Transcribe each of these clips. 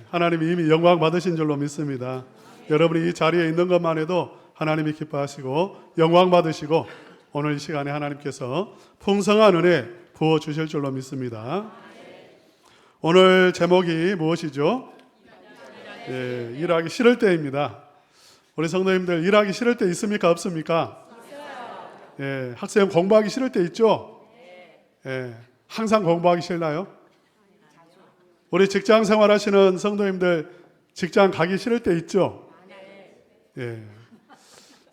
하나님이 이미 영광 받으신 줄로 믿습니다. 여러분이 이 자리에 있는 것만 해도 하나님이 기뻐하시고 영광 받으시고 오늘 이 시간에 하나님께서 풍성한 은혜 부어주실 줄로 믿습니다. 오늘 제목이 무엇이죠? 일하기 싫을 때입니다. 우리 성도님들 일하기 싫을 때 있습니까? 없습니까? 학생 공부하기 싫을 때 있죠? 항상 공부하기 싫나요? 우리 직장 생활하시는 성도님들 직장 가기 싫을 때 있죠?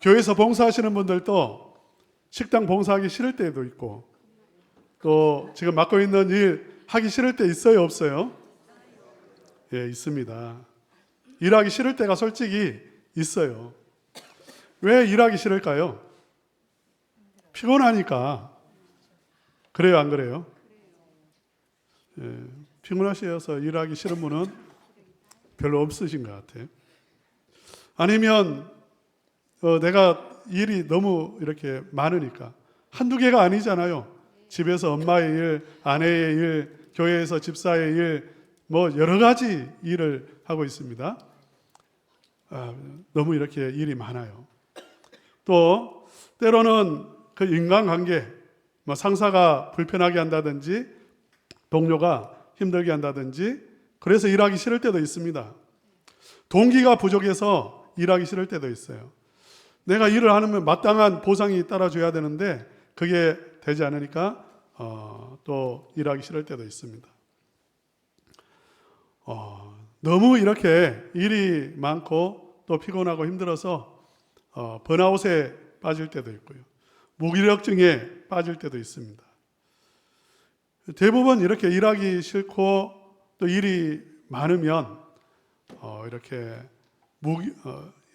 교회에서 봉사하시는 분들도 식당 봉사하기 싫을 때도 있고 또 지금 맡고 있는 일 하기 싫을 때 있어요? 없어요? 있습니다. 일하기 싫을 때가 솔직히 있어요. 왜 일하기 싫을까요? 피곤하니까. 그래요, 안 그래요? 피곤하셔서 일하기 싫은 분은 별로 없으신 것 같아요. 아니면 내가 일이 너무 이렇게 많으니까 한두 개가 아니잖아요. 집에서 엄마의 일, 아내의 일, 교회에서 집사의 일, 뭐 여러 가지 일을 하고 있습니다. 너무 이렇게 일이 많아요. 또 때로는 그 인간관계, 뭐 상사가 불편하게 한다든지 동료가 힘들게 한다든지 그래서 일하기 싫을 때도 있습니다. 동기가 부족해서 일하기 싫을 때도 있어요. 내가 일을 하면 마땅한 보상이 따라줘야 되는데 그게 되지 않으니까 또 일하기 싫을 때도 있습니다. 너무 이렇게 일이 많고 또 피곤하고 힘들어서 번아웃에 빠질 때도 있고요. 무기력증에 빠질 때도 있습니다. 대부분 이렇게 일하기 싫고 또 일이 많으면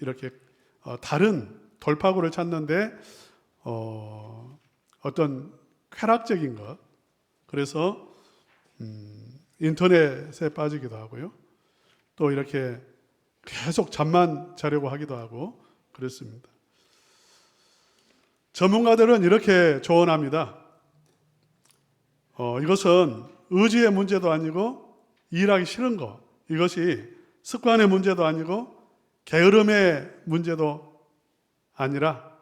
이렇게 다른 돌파구를 찾는데 어떤 쾌락적인 것, 그래서 인터넷에 빠지기도 하고요. 또 이렇게 계속 잠만 자려고 하기도 하고 그렇습니다. 전문가들은 이렇게 조언합니다. 이것은 의지의 문제도 아니고 일하기 싫은 것, 이것이 습관의 문제도 아니고 게으름의 문제도 아니라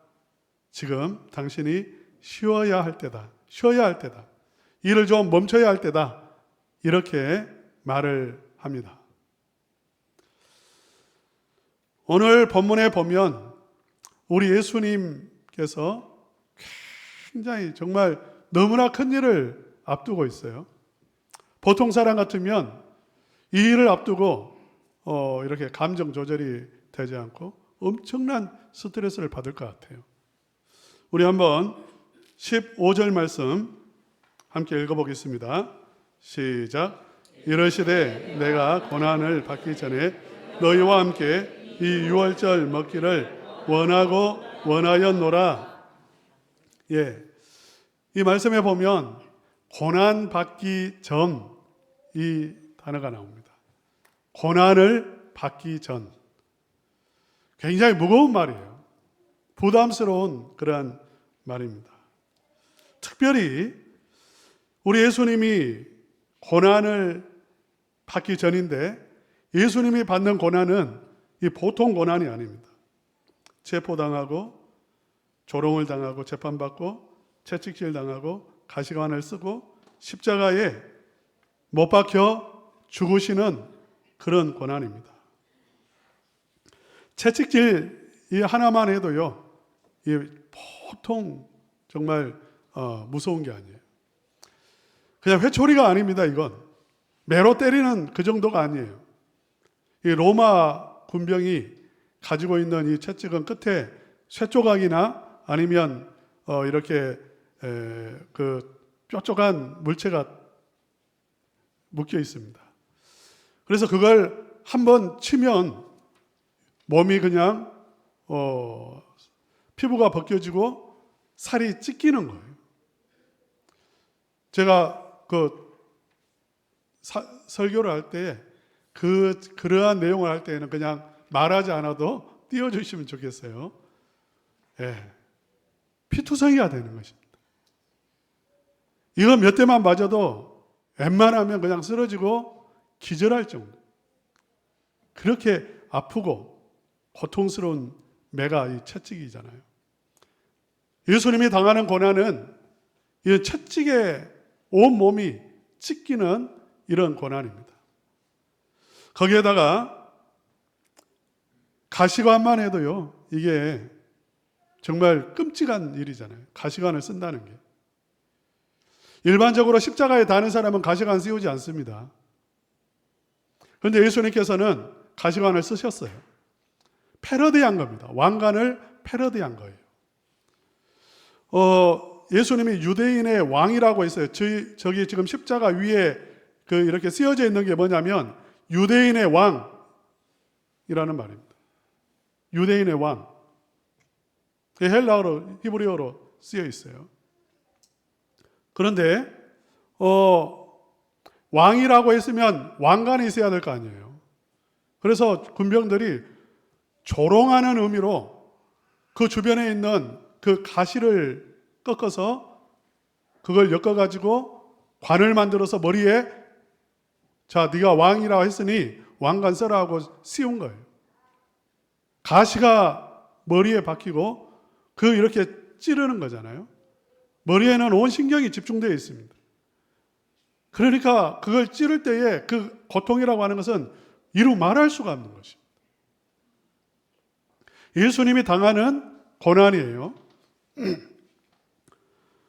지금 당신이 쉬어야 할 때다. 쉬어야 할 때다. 일을 좀 멈춰야 할 때다. 이렇게 말을 합니다. 오늘 본문에 보면 우리 예수님께서 굉장히 정말 너무나 큰 일을 앞두고 있어요. 보통 사람 같으면 이 일을 앞두고 이렇게 감정 조절이 되지 않고 엄청난 스트레스를 받을 것 같아요. 우리 한번 15절 말씀 함께 읽어보겠습니다. 시작. 이르시되 내가 고난을 받기 전에 너희와 함께 이 유월절 먹기를 원하였노라. 이 말씀에 보면 고난 받기 전 이 단어가 나옵니다. 고난을 받기 전. 굉장히 무거운 말이에요. 부담스러운 그러한 말입니다. 특별히 우리 예수님이 고난을 받기 전인데 예수님이 받는 고난은 이 보통 고난이 아닙니다. 체포당하고 조롱을 당하고 재판받고 채찍질 당하고 가시관을 쓰고 십자가에 못 박혀 죽으시는 그런 고난입니다. 채찍질 이 하나만 해도요, 이 보통 정말 무서운 게 아니에요. 그냥 회초리가 아닙니다. 이건 매로 때리는 그 정도가 아니에요. 이 로마 군병이 가지고 있는 이 채찍은 끝에 쇠조각이나 아니면 이렇게 그 뾰족한 물체가 묶여 있습니다. 그래서 그걸 한번 치면 몸이 그냥 피부가 벗겨지고 살이 찢기는 거예요. 제가 설교를 할 때 그러한 내용을 할 때에는 그냥 말하지 않아도 띄워주시면 좋겠어요. 피투성이가 되는 것입니다. 이거 몇 대만 맞아도 웬만하면 그냥 쓰러지고 기절할 정도. 그렇게 아프고 고통스러운 매가 이 채찍이잖아요. 예수님이 당하는 고난은 이 채찍에 온 몸이 찢기는 이런 고난입니다. 거기에다가 가시관만 해도요, 이게 정말 끔찍한 일이잖아요. 가시관을 쓴다는 게. 일반적으로 십자가에 다는 사람은 가시관 씌우지 않습니다. 그런데 예수님께서는 가시관을 쓰셨어요. 패러디한 겁니다. 왕관을 패러디한 거예요. 예수님이 유대인의 왕이라고 했어요. 저기 지금 십자가 위에 이렇게 쓰여져 있는 게 뭐냐면 유대인의 왕이라는 말입니다. 유대인의 왕. 헬라어로, 히브리어로 쓰여 있어요. 그런데 왕이라고 했으면 왕관이 있어야 될 거 아니에요. 그래서 군병들이 조롱하는 의미로 그 주변에 있는 그 가시를 꺾어서 그걸 엮어가지고 관을 만들어서 머리에 자, 네가 왕이라고 했으니 왕관 써라 하고 씌운 거예요. 가시가 머리에 박히고 이렇게 찌르는 거잖아요. 머리에는 온 신경이 집중되어 있습니다. 그러니까 그걸 찌를 때에 그 고통이라고 하는 것은 이루 말할 수가 없는 것입니다. 예수님이 당하는 고난이에요.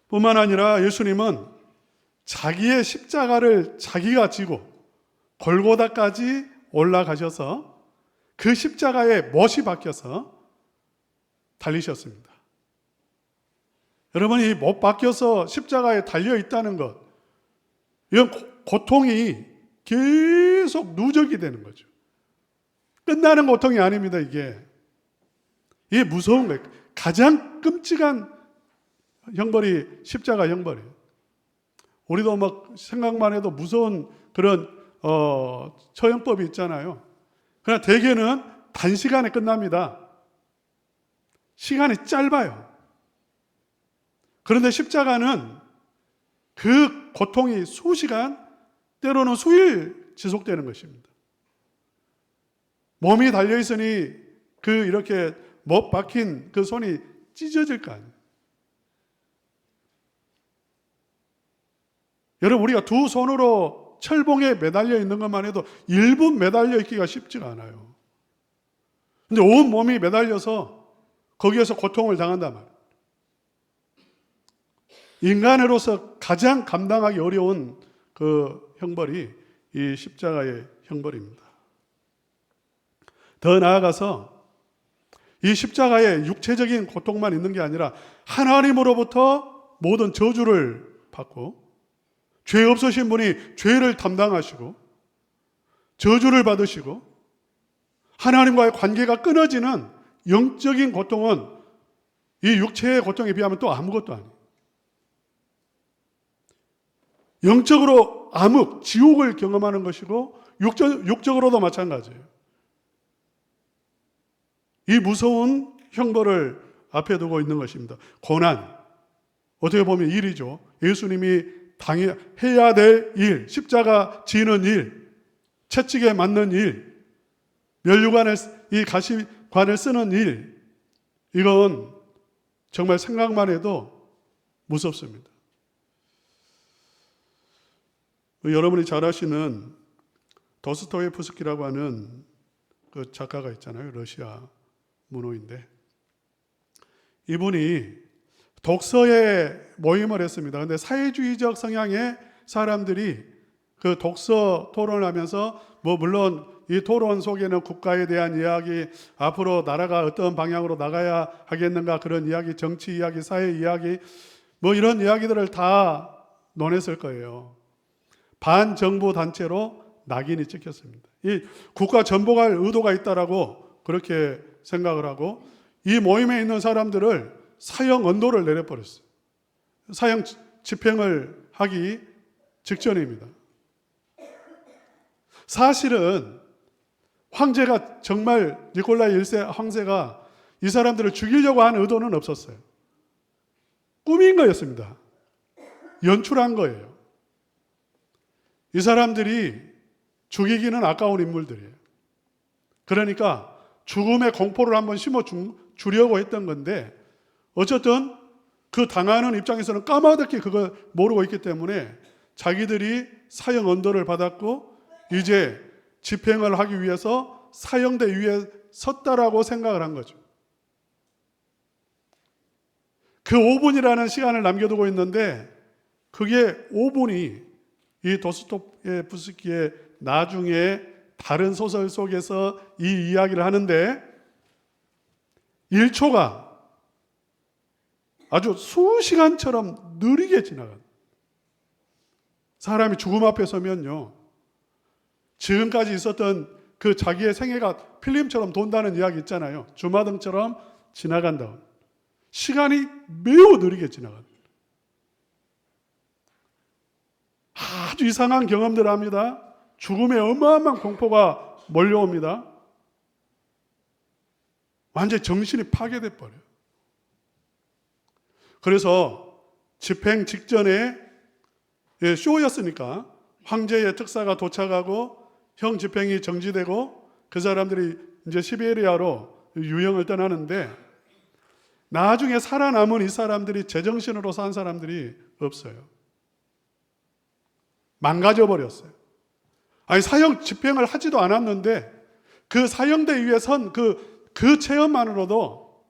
뿐만 아니라 예수님은 자기의 십자가를 자기가 지고 골고다까지 올라가셔서 그 십자가에 못이 박혀서 달리셨습니다. 여러분, 이 못 박혀서 십자가에 달려 있다는 것, 이건 고통이 계속 누적이 되는 거죠. 끝나는 고통이 아닙니다, 이게. 이게 무서운 거예요. 가장 끔찍한 형벌이 십자가 형벌이에요. 우리도 막 생각만 해도 무서운 그런 처형법이 있잖아요. 그러나 대개는 단시간에 끝납니다. 시간이 짧아요. 그런데 십자가는 그 고통이 수시간, 때로는 수일 지속되는 것입니다. 몸이 달려있으니 이렇게 못 박힌 그 손이 찢어질 거 아니에요. 여러분, 우리가 두 손으로 철봉에 매달려 있는 것만 해도 1분 매달려 있기가 쉽지가 않아요. 근데 온 몸이 매달려서 거기에서 고통을 당한단 말이에요. 인간으로서 가장 감당하기 어려운 그 형벌이 이 십자가의 형벌입니다. 더 나아가서 이 십자가의 육체적인 고통만 있는 게 아니라 하나님으로부터 모든 저주를 받고 죄 없으신 분이 죄를 담당하시고 저주를 받으시고 하나님과의 관계가 끊어지는 영적인 고통은 이 육체의 고통에 비하면 또 아무것도 아니에요. 영적으로 암흑, 지옥을 경험하는 것이고 육적으로도 마찬가지예요. 이 무서운 형벌을 앞에 두고 있는 것입니다. 고난, 어떻게 보면 일이죠. 예수님이 해야 될 일, 십자가 지는 일, 채찍에 맞는 일, 면류관을, 이 가시관을 쓰는 일, 이건 정말 생각만 해도 무섭습니다. 여러분이 잘 아시는 도스토예프스키라고 하는 그 작가가 있잖아요. 러시아 문호인데 이분이 독서에 모임을 했습니다. 그런데 사회주의적 성향의 사람들이 그 독서 토론을 하면서 물론 이 토론 속에는 국가에 대한 이야기, 앞으로 나라가 어떤 방향으로 나가야 하겠는가 그런 이야기, 정치 이야기, 사회 이야기 이런 이야기들을 다 논했을 거예요. 반정부 단체로 낙인이 찍혔습니다. 이 국가 전복할 의도가 있다라고 그렇게 생각을 하고 이 모임에 있는 사람들을 사형 언도를 내려버렸어요. 사형 집행을 하기 직전입니다. 사실은 황제가 정말 니콜라이 1세 황제가 이 사람들을 죽이려고 하는 의도는 없었어요. 꾸민 거였습니다. 연출한 거예요. 이 사람들이 죽이기는 아까운 인물들이에요. 그러니까 죽음의 공포를 한번 심어 주려고 했던 건데, 어쨌든 그 당하는 입장에서는 까마득히 그걸 모르고 있기 때문에 자기들이 사형 언도를 받았고 이제 집행을 하기 위해서 사형대 위에 섰다라고 생각을 한 거죠. 그 5분이라는 시간을 남겨두고 있는데 그게 5분이 이 도스토옙스키의 나중에 다른 소설 속에서 이 이야기를 하는데 1초가 아주 수시간처럼 느리게 지나간, 사람이 죽음 앞에 서면요 지금까지 있었던 그 자기의 생애가 필름처럼 돈다는 이야기 있잖아요. 주마등처럼 지나간다. 시간이 매우 느리게 지나간, 아주 이상한 경험들을 합니다. 죽음의 어마어마한 공포가 몰려옵니다. 완전히 정신이 파괴돼 버려요. 그래서 집행 직전에 쇼였으니까 황제의 특사가 도착하고 형 집행이 정지되고 그 사람들이 이제 시베리아로 유영을 떠나는데 나중에 살아남은 이 사람들이 제정신으로 산 사람들이 없어요. 망가져 버렸어요. 아니 사형 집행을 하지도 않았는데 그 사형대 위에 선 그 체험만으로도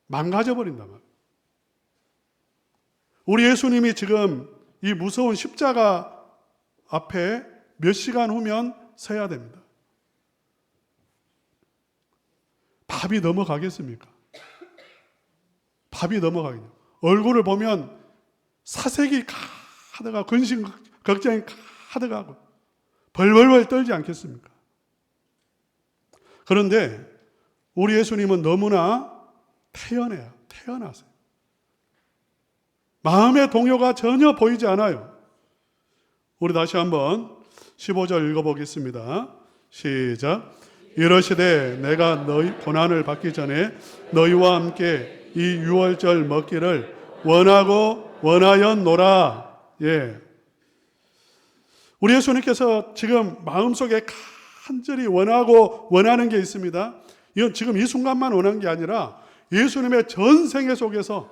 망가져 버린단 말이에요. 우리 예수님이 지금 이 무서운 십자가 앞에 몇 시간 후면 서야 됩니다. 밥이 넘어가겠습니까? 밥이 넘어가겠냐? 얼굴을 보면 사색이 가득하고 근심 걱정이 가득하고 벌벌벌 떨지 않겠습니까? 그런데 우리 예수님은 너무나 태연하세요. 마음의 동요가 전혀 보이지 않아요. 우리 다시 한번 15절 읽어보겠습니다. 시작. 이러시되 내가 너희 고난을 받기 전에 너희와 함께 이 유월절 먹기를 원하고 원하였노라. 예. 우리 예수님께서 지금 마음속에 간절히 원하고 원하는 게 있습니다. 이건 지금 이 순간만 원한 게 아니라 예수님의 전생애 속에서,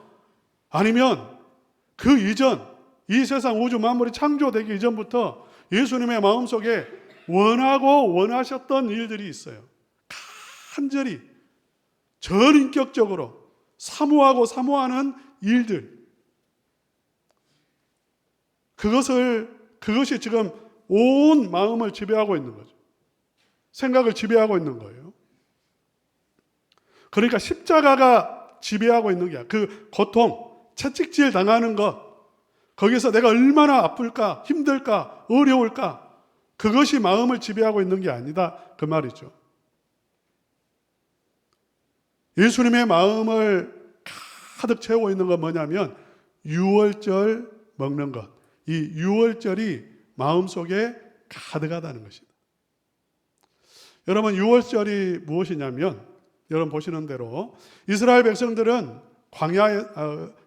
아니면 그 이전, 이 세상 우주 만물이 창조되기 이전부터 예수님의 마음속에 원하고 원하셨던 일들이 있어요. 간절히 전인격적으로 사모하고 사모하는 일들, 그것이 지금 온 마음을 지배하고 있는 거죠. 생각을 지배하고 있는 거예요. 그러니까 십자가가 지배하고 있는 게, 그 고통, 채찍질 당하는 것, 거기서 내가 얼마나 아플까, 힘들까, 어려울까, 그것이 마음을 지배하고 있는 게 아니다, 그 말이죠. 예수님의 마음을 가득 채우고 있는 건 뭐냐면 유월절 먹는 것, 이 유월절이 마음속에 가득하다는 것이다. 여러분, 유월절이 무엇이냐면, 여러분 보시는 대로 이스라엘 백성들은 광야에,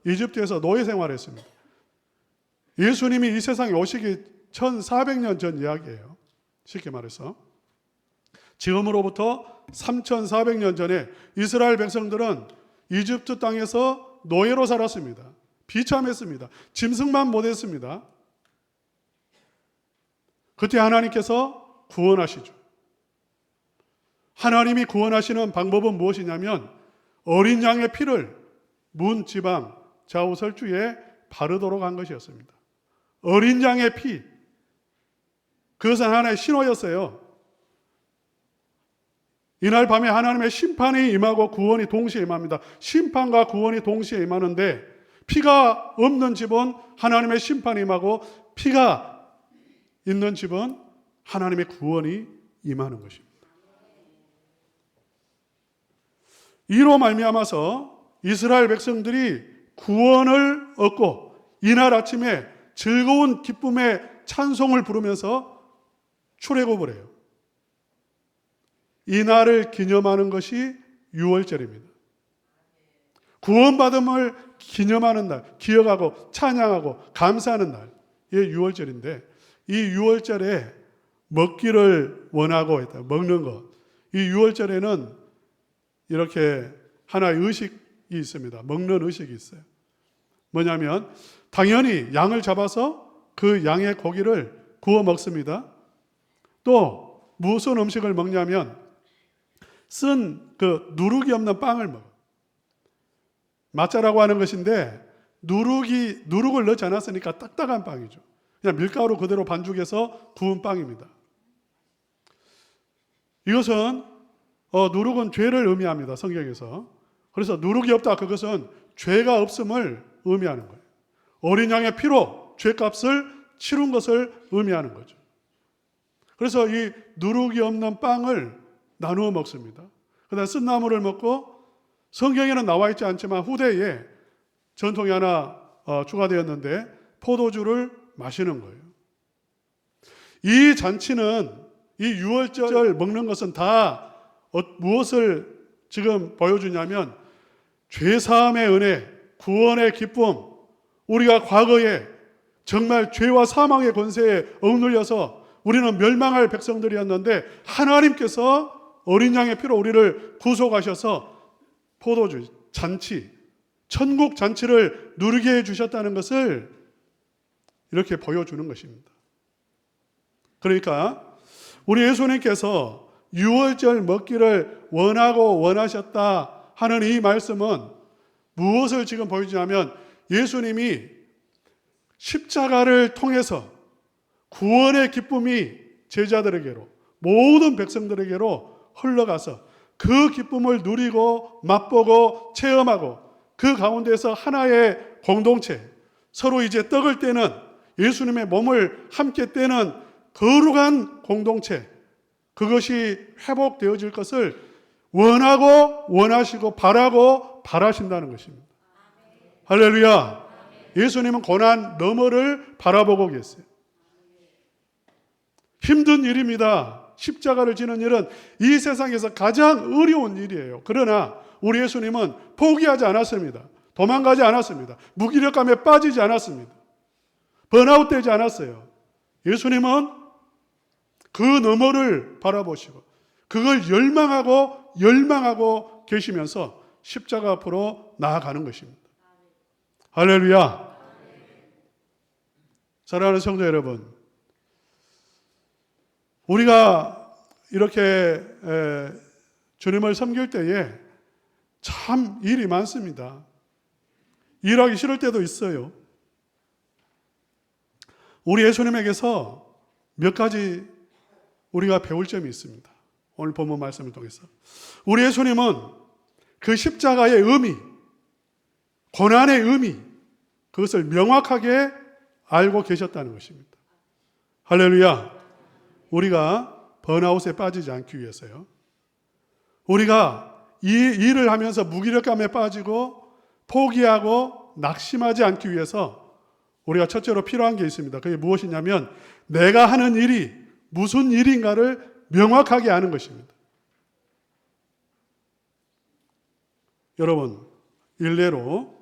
이집트에서 노예 생활했습니다. 예수님이 이 세상에 오시기 1400년 전 이야기예요. 쉽게 말해서 지금으로부터 3400년 전에 이스라엘 백성들은 이집트 땅에서 노예로 살았습니다. 비참했습니다. 짐승만 못했습니다. 그때 하나님께서 구원하시죠. 하나님이 구원하시는 방법은 무엇이냐면 어린 양의 피를 문 지방 좌우 설주에 바르도록 한 것이었습니다. 어린 양의 피, 그것은 하나의 신호였어요. 이날 밤에 하나님의 심판이 임하고 구원이 동시에 임합니다. 심판과 구원이 동시에 임하는데 피가 없는 집은 하나님의 심판이 임하고 피가 있는 집은 하나님의 구원이 임하는 것입니다. 이로 말미암아서 이스라엘 백성들이 구원을 얻고 이날 아침에 즐거운 기쁨의 찬송을 부르면서 출애굽을 해요. 이날을 기념하는 것이 유월절입니다. 구원받음을 기념하는 날, 기억하고 찬양하고 감사하는 날이 유월절인데, 이 유월절에 먹기를 원하고 했다. 먹는 것. 이 유월절에는 이렇게 하나의 의식이 있습니다. 먹는 의식이 있어요. 뭐냐면 당연히 양을 잡아서 그 양의 고기를 구워 먹습니다. 또 무슨 음식을 먹냐면 쓴 그 누룩이 없는 빵을 먹어요. 마짜라고 하는 것인데 누룩을 넣지 않았으니까 딱딱한 빵이죠. 그냥 밀가루 그대로 반죽해서 구운 빵입니다. 이것은 누룩은 죄를 의미합니다. 성경에서. 그래서 누룩이 없다, 그것은 죄가 없음을 의미하는 거예요. 어린 양의 피로 죄값을 치룬 것을 의미하는 거죠. 그래서 이 누룩이 없는 빵을 나누어 먹습니다. 그다음 쓴나물을 먹고, 성경에는 나와 있지 않지만 후대에 전통이 하나 추가되었는데 포도주를 마시는 거예요. 이 잔치는, 이 유월절 먹는 것은 다 무엇을 지금 보여주냐면 죄사함의 은혜, 구원의 기쁨, 우리가 과거에 정말 죄와 사망의 권세에 억눌려서 우리는 멸망할 백성들이었는데 하나님께서 어린 양의 피로 우리를 구속하셔서 포도주, 잔치, 천국 잔치를 누리게 해주셨다는 것을 이렇게 보여주는 것입니다. 그러니까 우리 예수님께서 유월절 먹기를 원하고 원하셨다 하는 이 말씀은 무엇을 지금 보여주냐면 예수님이 십자가를 통해서 구원의 기쁨이 제자들에게로, 모든 백성들에게로 흘러가서 그 기쁨을 누리고 맛보고 체험하고 그 가운데서 하나의 공동체, 서로 이제 떡을 떼는, 예수님의 몸을 함께 떼는 거룩한 공동체, 그것이 회복되어질 것을 원하고 원하시고 바라고 바라신다는 것입니다. 할렐루야. 예수님은 고난 너머를 바라보고 계세요. 힘든 일입니다. 십자가를 지는 일은 이 세상에서 가장 어려운 일이에요. 그러나 우리 예수님은 포기하지 않았습니다. 도망가지 않았습니다. 무기력감에 빠지지 않았습니다. 번아웃 되지 않았어요. 예수님은 그 너머를 바라보시고 그걸 열망하고 계시면서 십자가 앞으로 나아가는 것입니다. 할렐루야. 사랑하는 성도 여러분, 우리가 이렇게 주님을 섬길 때에 참 일이 많습니다. 일하기 싫을 때도 있어요. 우리 예수님에게서 몇 가지 우리가 배울 점이 있습니다. 오늘 본문 말씀을 통해서 우리 예수님은 그 십자가의 의미, 고난의 의미, 그것을 명확하게 알고 계셨다는 것입니다. 할렐루야. 우리가 번아웃에 빠지지 않기 위해서요. 우리가 이 일을 하면서 무기력감에 빠지고 포기하고 낙심하지 않기 위해서 우리가 첫째로 필요한 게 있습니다. 그게 무엇이냐면 내가 하는 일이 무슨 일인가를 명확하게 아는 것입니다. 여러분, 일례로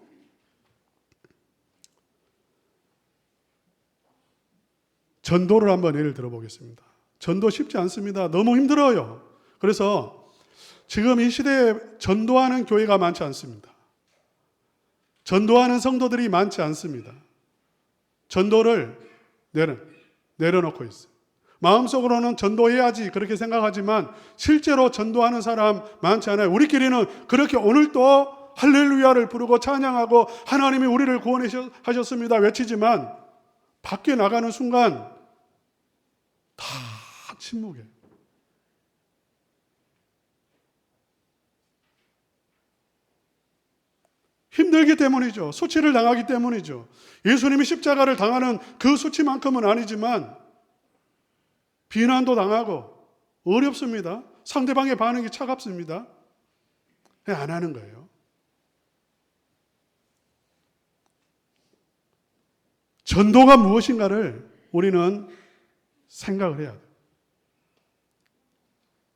전도를 한번 예를 들어보겠습니다. 전도 쉽지 않습니다. 너무 힘들어요. 그래서 지금 이 시대에 전도하는 교회가 많지 않습니다. 전도하는 성도들이 많지 않습니다. 전도를 내려놓고 있어요. 마음속으로는 전도해야지 그렇게 생각하지만 실제로 전도하는 사람 많지 않아요. 우리끼리는 그렇게 오늘도 할렐루야를 부르고 찬양하고 하나님이 우리를 구원하셨습니다 외치지만 밖에 나가는 순간 다 침묵해. 힘들기 때문이죠. 수치를 당하기 때문이죠. 예수님이 십자가를 당하는 그 수치만큼은 아니지만 비난도 당하고 어렵습니다. 상대방의 반응이 차갑습니다. 안 하는 거예요. 전도가 무엇인가를 우리는 생각을 해야 돼요.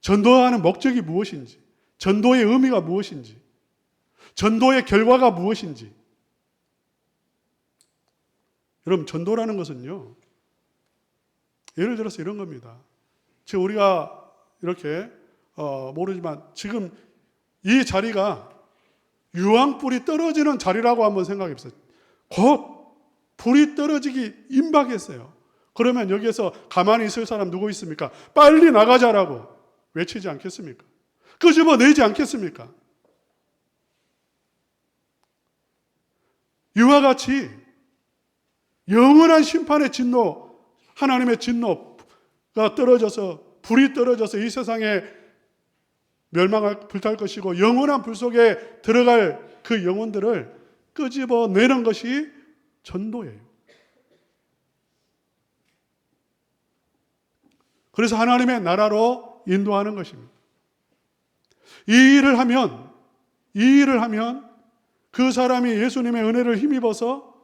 전도하는 목적이 무엇인지, 전도의 의미가 무엇인지, 전도의 결과가 무엇인지. 여러분, 전도라는 것은요, 예를 들어서 이런 겁니다. 지금 우리가 이렇게 모르지만 지금 이 자리가 유황불이 떨어지는 자리라고 한번 생각해 보세요. 곧 불이 떨어지기 임박했어요. 그러면 여기에서 가만히 있을 사람 누구 있습니까? 빨리 나가자라고 외치지 않겠습니까? 끄집어내지 않겠습니까? 이와 같이 영원한 심판의 진노, 하나님의 진노가 떨어져서, 불이 떨어져서 이 세상에 멸망할, 불탈 것이고 영원한 불 속에 들어갈 그 영혼들을 끄집어내는 것이 전도예요. 그래서 하나님의 나라로 인도하는 것입니다. 이 일을 하면 그 사람이 예수님의 은혜를 힘입어서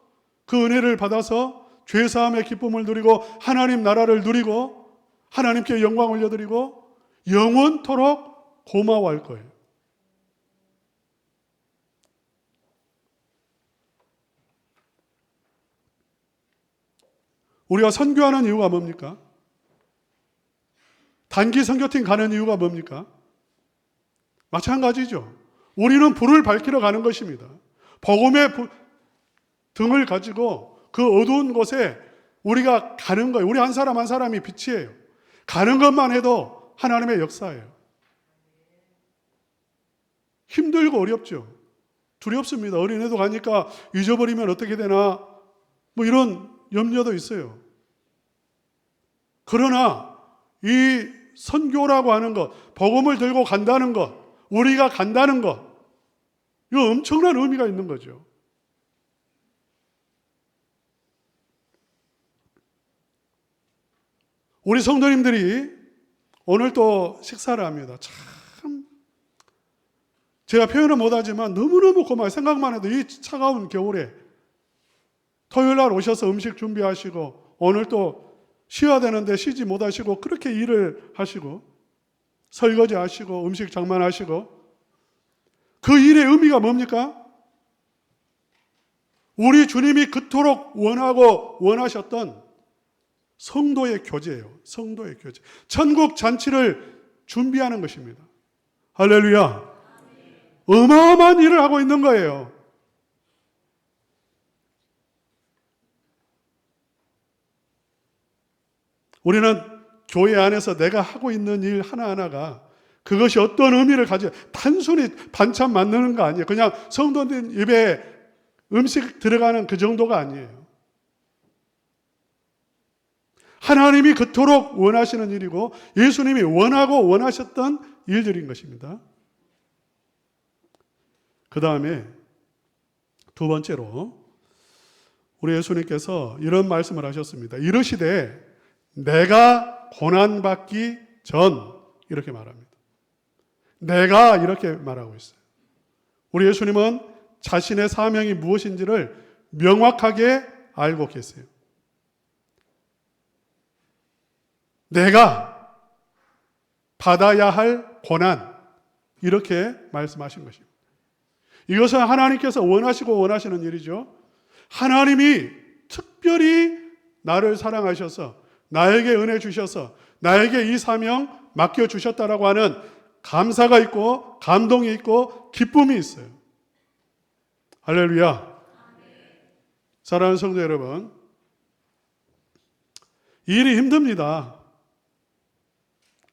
그 은혜를 받아서 죄사함의 기쁨을 누리고 하나님 나라를 누리고 하나님께 영광 올려드리고 영원토록 고마워할 거예요. 우리가 선교하는 이유가 뭡니까? 단기 선교팀 가는 이유가 뭡니까? 마찬가지죠. 우리는 불을 밝히러 가는 것입니다. 복음의 등을 가지고 그 어두운 곳에 우리가 가는 거예요. 우리 한 사람 한 사람이 빛이에요. 가는 것만 해도 하나님의 역사예요. 힘들고 어렵죠. 두렵습니다. 어린애도 가니까 잊어버리면 어떻게 되나 뭐 이런 염려도 있어요. 그러나 이 선교라고 하는 것, 복음을 들고 간다는 것, 우리가 간다는 것, 이거 엄청난 의미가 있는 거죠. 우리 성도님들이 오늘 또 식사를 합니다. 참 제가 표현은 못하지만 너무너무 고마워요. 생각만 해도 이 차가운 겨울에 토요일 날 오셔서 음식 준비하시고 오늘 또 쉬어야 되는데 쉬지 못하시고 그렇게 일을 하시고 설거지 하시고 음식 장만하시고 그 일의 의미가 뭡니까? 우리 주님이 그토록 원하고 원하셨던 성도의 교제예요. 성도의 교제. 천국 잔치를 준비하는 것입니다. 할렐루야. 어마어마한 일을 하고 있는 거예요. 우리는 교회 안에서 내가 하고 있는 일 하나하나가 그것이 어떤 의미를 가져 단순히 반찬 만드는 거 아니에요. 그냥 성도들 입에 음식 들어가는 그 정도가 아니에요. 하나님이 그토록 원하시는 일이고 예수님이 원하고 원하셨던 일들인 것입니다. 그 다음에 두 번째로 우리 예수님께서 이런 말씀을 하셨습니다. 이르시되 내가 고난받기 전 이렇게 말합니다. 내가 이렇게 말하고 있어요. 우리 예수님은 자신의 사명이 무엇인지를 명확하게 알고 계세요. 내가 받아야 할 고난 이렇게 말씀하신 것입니다. 이것은 하나님께서 원하시고 원하시는 일이죠. 하나님이 특별히 나를 사랑하셔서 나에게 은혜 주셔서 나에게 이 사명 맡겨주셨다라고 하는 감사가 있고 감동이 있고 기쁨이 있어요. 할렐루야. 사랑하는 성도 여러분, 일이 힘듭니다.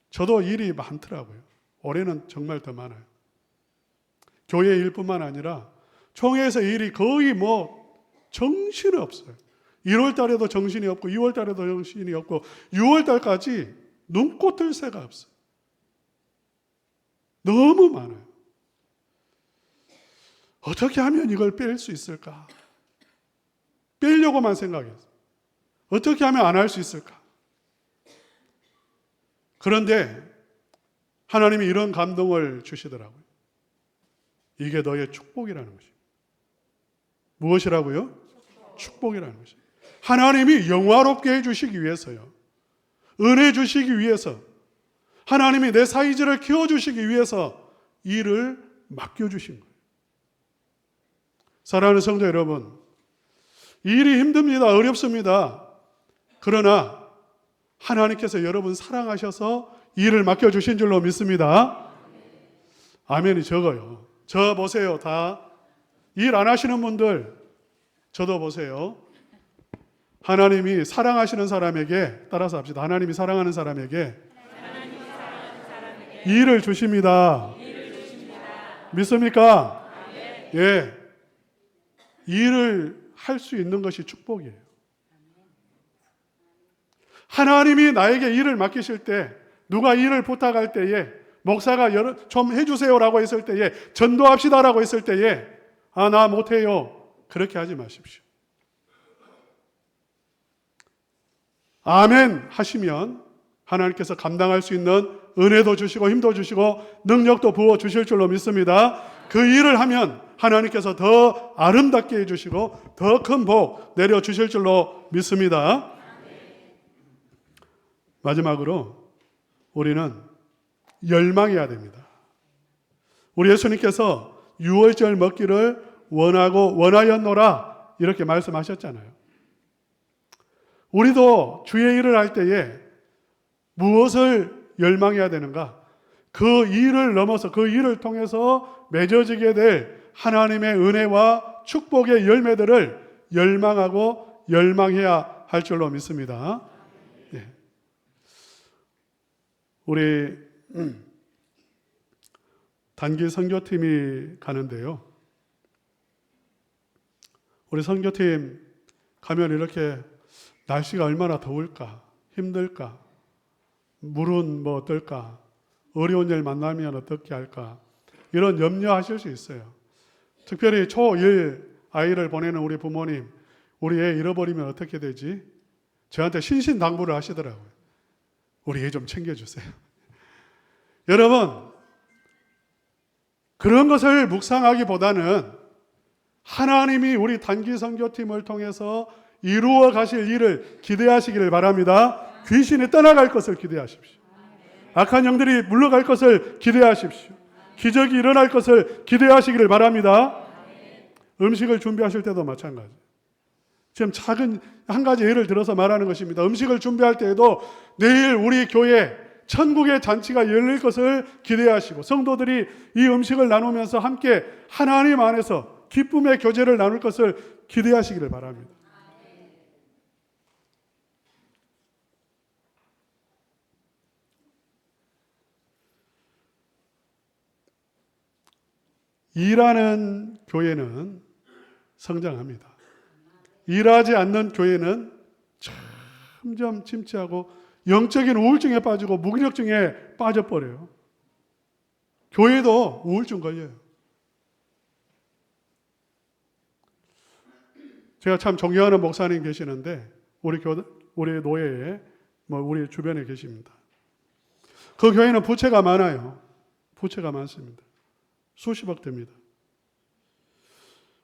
저도 일이 많더라고요. 올해는 정말 더 많아요. 교회 일뿐만 아니라 총회에서 일이 거의 정신이 없어요. 1월 달에도 정신이 없고 2월 달에도 정신이 없고 6월 달까지 눈꽃 뜰 새가 없어요. 너무 많아요. 어떻게 하면 이걸 뺄 수 있을까? 빼려고만 생각했어요. 어떻게 하면 안 할 수 있을까? 그런데 하나님이 이런 감동을 주시더라고요. 이게 너의 축복이라는 것입니다. 무엇이라고요? 축복이라는 것입니다. 하나님이 영화롭게 해주시기 위해서요. 은혜 주시기 위해서 하나님이 내 사이즈를 키워주시기 위해서 일을 맡겨주신 거예요. 사랑하는 성도 여러분, 일이 힘듭니다. 어렵습니다. 그러나 하나님께서 여러분 사랑하셔서 일을 맡겨주신 줄로 믿습니다. 아멘이 적어요. 저 보세요. 다 일 안 하시는 분들 저도 보세요. 하나님이 사랑하시는 사람에게, 따라서 합시다. 하나님이 사랑하는 사람에게 일을 주십니다. 믿습니까? 예. 일을 할 수 있는 것이 축복이에요. 하나님이 나에게 일을 맡기실 때, 누가 일을 부탁할 때에, 목사가 좀 해주세요라고 했을 때에, 전도합시다라고 했을 때에, 나 못해요. 그렇게 하지 마십시오. 아멘 하시면 하나님께서 감당할 수 있는 은혜도 주시고 힘도 주시고 능력도 부어 주실 줄로 믿습니다. 그 일을 하면 하나님께서 더 아름답게 해주시고 더 큰 복 내려주실 줄로 믿습니다. 마지막으로 우리는 열망해야 됩니다. 우리 예수님께서 유월절 먹기를 원하고 원하였노라 이렇게 말씀하셨잖아요. 우리도 주의 일을 할 때에 무엇을 열망해야 되는가? 그 일을 넘어서 그 일을 통해서 맺어지게 될 하나님의 은혜와 축복의 열매들을 열망하고 열망해야 할 줄로 믿습니다. 예. 우리 단기 선교팀이 가는데요. 우리 선교팀 가면 이렇게 날씨가 얼마나 더울까, 힘들까, 물은 뭐 어떨까, 어려운 일 만나면 어떻게 할까, 이런 염려하실 수 있어요. 특별히 초1 아이를 보내는 우리 부모님, 우리 애 잃어버리면 어떻게 되지? 저한테 신신당부를 하시더라고요. 우리 애 좀 챙겨주세요. 여러분, 그런 것을 묵상하기보다는 하나님이 우리 단기 선교팀을 통해서 이루어 가실 일을 기대하시기를 바랍니다. 귀신이 떠나갈 것을 기대하십시오. 악한 영들이 물러갈 것을 기대하십시오. 기적이 일어날 것을 기대하시기를 바랍니다. 음식을 준비하실 때도 마찬가지. 지금 작은 한 가지 예를 들어서 말하는 것입니다. 음식을 준비할 때에도 내일 우리 교회 천국의 잔치가 열릴 것을 기대하시고 성도들이 이 음식을 나누면서 함께 하나님 안에서 기쁨의 교제를 나눌 것을 기대하시기를 바랍니다. 일하는 교회는 성장합니다. 일하지 않는 교회는 점점 침체하고 영적인 우울증에 빠지고 무기력증에 빠져버려요. 교회도 우울증 걸려요. 제가 참 존경하는 목사님 계시는데 우리 노예에 우리 주변에 계십니다. 그 교회는 부채가 많아요. 부채가 많습니다. 수십억 됩니다.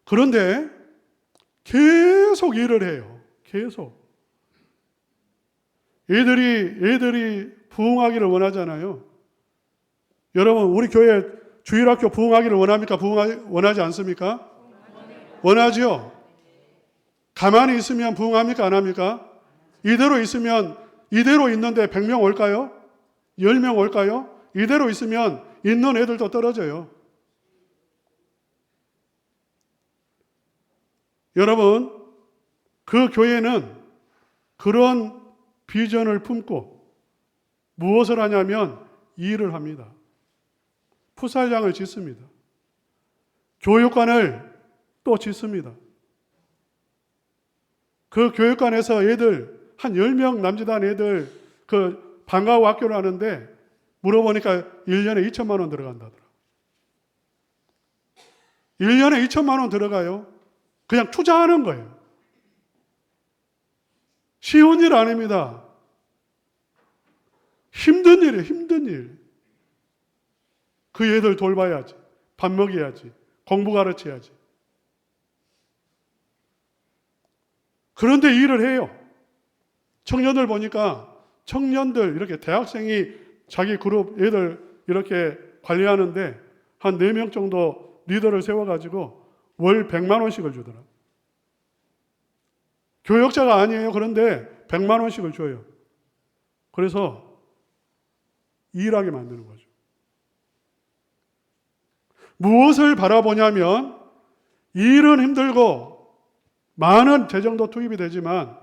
그런데 계속 일을 해요. 계속. 애들이 부흥하기를 원하잖아요. 여러분, 우리 교회 주일학교 부흥하기를 원합니까? 원하지 않습니까? 원하죠. 가만히 있으면 부흥합니까? 안 합니까? 이대로 있는데 100명 올까요? 10명 올까요? 이대로 있으면 있는 애들도 떨어져요. 여러분, 그 교회는 그런 비전을 품고 무엇을 하냐면 일을 합니다. 풋살장을 짓습니다. 교육관을 또 짓습니다. 그 교육관에서 애들 한 10명 남짓한 애들 그 방과후 학교를 하는데 물어보니까 1년에 2천만 원 들어간다더라. 1년에 2천만 원 들어가요. 그냥 투자하는 거예요. 쉬운 일 아닙니다. 힘든 일이에요. 힘든 일. 그 애들 돌봐야지. 밥 먹여야지. 공부 가르쳐야지. 그런데 일을 해요. 청년들 보니까 청년들 이렇게 대학생이 자기 그룹 애들 이렇게 관리하는데 한 4명 정도 리더를 세워가지고 월 100만 원씩을 주더라. 교역자가 아니에요. 그런데 100만 원씩을 줘요. 그래서 일하게 만드는 거죠. 무엇을 바라보냐면 일은 힘들고 많은 재정도 투입이 되지만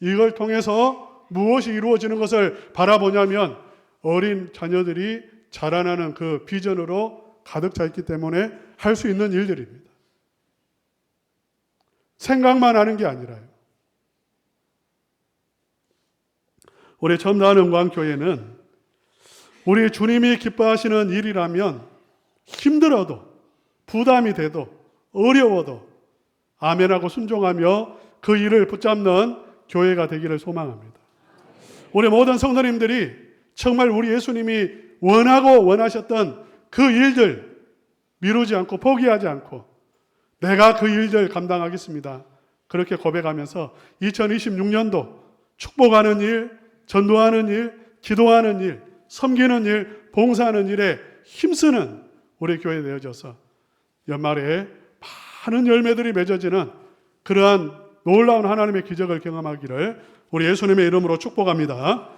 이걸 통해서 무엇이 이루어지는 것을 바라보냐면 어린 자녀들이 자라나는 그 비전으로 가득 차 있기 때문에 할 수 있는 일들입니다. 생각만 하는 게 아니라요. 우리 첨다은영광교회는 우리 주님이 기뻐하시는 일이라면 힘들어도 부담이 돼도 어려워도 아멘하고 순종하며 그 일을 붙잡는 교회가 되기를 소망합니다. 우리 모든 성도님들이 정말 우리 예수님이 원하고 원하셨던 그 일들 미루지 않고 포기하지 않고 내가 그 일들 감당하겠습니다. 그렇게 고백하면서 2026년도 축복하는 일, 전도하는 일, 기도하는 일, 섬기는 일, 봉사하는 일에 힘쓰는 우리 교회 되어져서 연말에 많은 열매들이 맺어지는 그러한 놀라운 하나님의 기적을 경험하기를 우리 예수님의 이름으로 축복합니다.